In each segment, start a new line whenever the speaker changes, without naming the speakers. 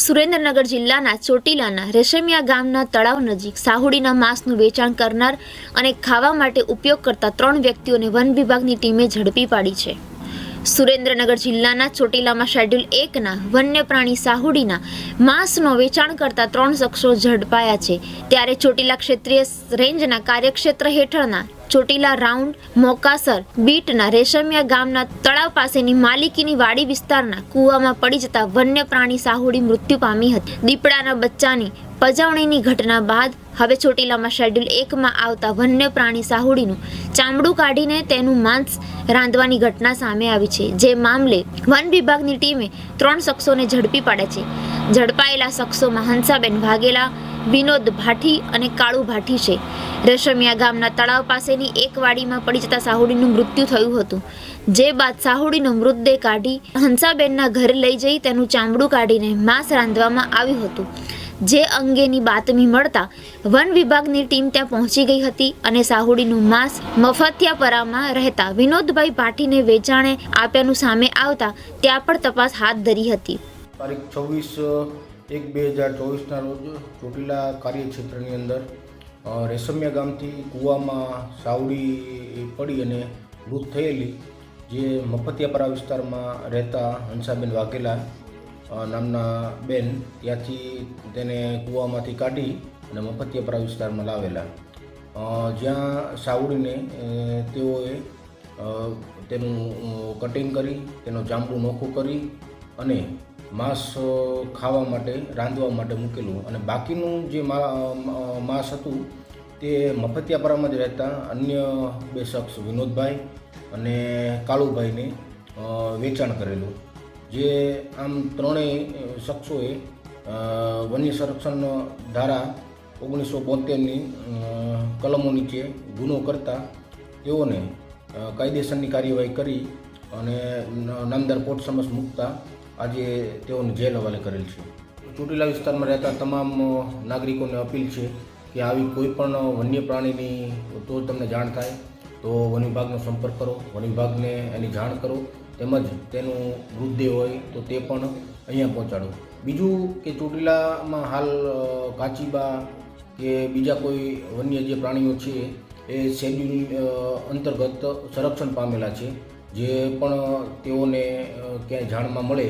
સુરેન્દ્રનગર જિલ્લાના ચોટીલાના રેશમિયા ગામના તળાવ નજીક સાહુડીના માંસનું વેચાણ કરનાર અને ખાવા માટે ઉપયોગ કરતા 3 વ્યક્તિઓને વન વિભાગની ટીમે ઝડપી પાડી છે। સુરેન્દ્રનગર જિલ્લાના ચોટીલામાં શેડ્યુલ 1ના વન્ય પ્રાણી સાહુડીના માંસનો વેચાણ કરતા 3 શખ્સો ઝડપાયા છે। ત્યારે ચોટીલા ક્ષેત્રીય રેન્જના કાર્યક્ષેત્ર હેઠળના ચોટીલા રાઉન્ડ મોકાસર બીટના રેશમિયા ગામના તળાવ પાસેની માલિકીની વાડી વિસ્તારના કૂવામાં પડી જતા વન્ય પ્રાણી સાહુડી મૃત્યુ પામી હતી। દીપડાના બચ્ચાની પજવણીની ઘટના બાદ હવે ચોટીલામાં શેડ્યુલ 1માં આવતા વન્ય પ્રાણી સાહુડીનું ચામડું કાઢીને તેનું માંસ રાંધવાની ઘટના સામે આવી છે। જે મામલે વન વિભાગની ટીમે 3 શખ્સોને ઝડપી પાડ્યા છે। ઝડપાયેલા શખ્સોમાં હંસાબેન વાઘેલા, વિનોદ ભાઠી અને કાળુ ભાઠી છે। રેશમિયા ગામના તળાવ પાસેની એક વાડીમાં પડી જતા સાહુડીનું મૃત્યુ થયું હતું। જે બાદ સાહુડીનો મૃતદેહ કાઢી હંસાબેનના ઘરે લઈ જઈ તેનું ચામડું કાઢીને માંસ રાંધવામાં આવ્યું હતું। જે અંગેની બાતમી મળતા વન વિભાગની ટીમ ત્યાં પહોંચી ગઈ હતી અને સાહુડીનું માંસ મફતિયાપરામાં રહેતા વિનોદભાઈ ભાટીને વેચાણે આપ્યાનું સામે આવતા ત્યાં પણ તપાસ હાથ ધરી હતી।
તારીખ 26/1/2024ના રોજ ચોટીલા કાર્યક્ષેત્રની અંદર રેશમિયા ગામથી કૂવામાં સાવડી પડી અને મૃત થયેલી જે મફતિયાપરા વિસ્તારમાં રહેતા હંસાબેન વાઘેલા નામના બેન ત્યાંથી તેને કૂવામાંથી કાઢી અને મફતિયાપરા વિસ્તારમાં લાવેલા, જ્યાં સાવડીને તેઓએ તેનું કટિંગ કરી તેનું ચામડું નોખું કરી અને માંસ ખાવા માટે રાંધવા માટે મૂકેલું અને બાકીનું જે માંસ હતું તે મફતિયાપરામાં જ રહેતા અન્ય 2 શખ્સ વિનોદભાઈ અને કાળુભાઈને વેચાણ કરેલું। જે આમ ત્રણેય શખ્સોએ વન્ય સંરક્ષણ ધારા 1972ની કલમો નીચે ગુનો કરતા તેઓને કાયદેસરની કાર્યવાહી કરી અને નામદાર કોર્ટ સમક્ષ મૂકતા આજે તેઓને જેલ હવાલે કરેલ છે। ચોટીલા વિસ્તારમાં રહેતા તમામ નાગરિકોને અપીલ છે કે આવી કોઈ પણ વન્ય પ્રાણીની તો તમને જાણ થાય તો વન વિભાગનો સંપર્ક કરો, વન વિભાગને એની જાણ કરો, તેમજ તેનું મૃતદેહ હોય તો તે પણ અહીંયા પહોંચાડો। બીજું કે ચોટીલામાં હાલ કાચીબા કે બીજા કોઈ વન્ય જે પ્રાણીઓ છે એ શેડ્યુલ અંતર્ગત સંરક્ષણ પામેલા છે। જે પણ તેઓને ક્યાંય જાણમાં મળે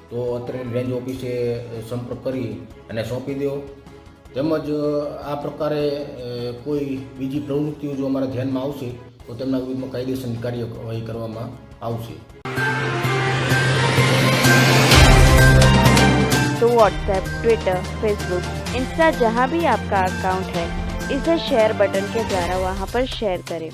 તો અત્રેની રેન્જ ઓફિસે સંપર્ક કરી અને સોંપી દો। તેમજ આ પ્રકારે કોઈ બીજી પ્રવૃત્તિઓ જો અમારા ધ્યાનમાં આવશે તો તેમના વિરુદ્ધમાં કાયદેસરની કાર્યવાહી કરવામાં આવશે।
तो व्हाट्सएप, ट्विटर, फेसबुक, इंस्टा जहाँ भी आपका अकाउंट है, इसे शेयर बटन के द्वारा वहाँ पर शेयर करें।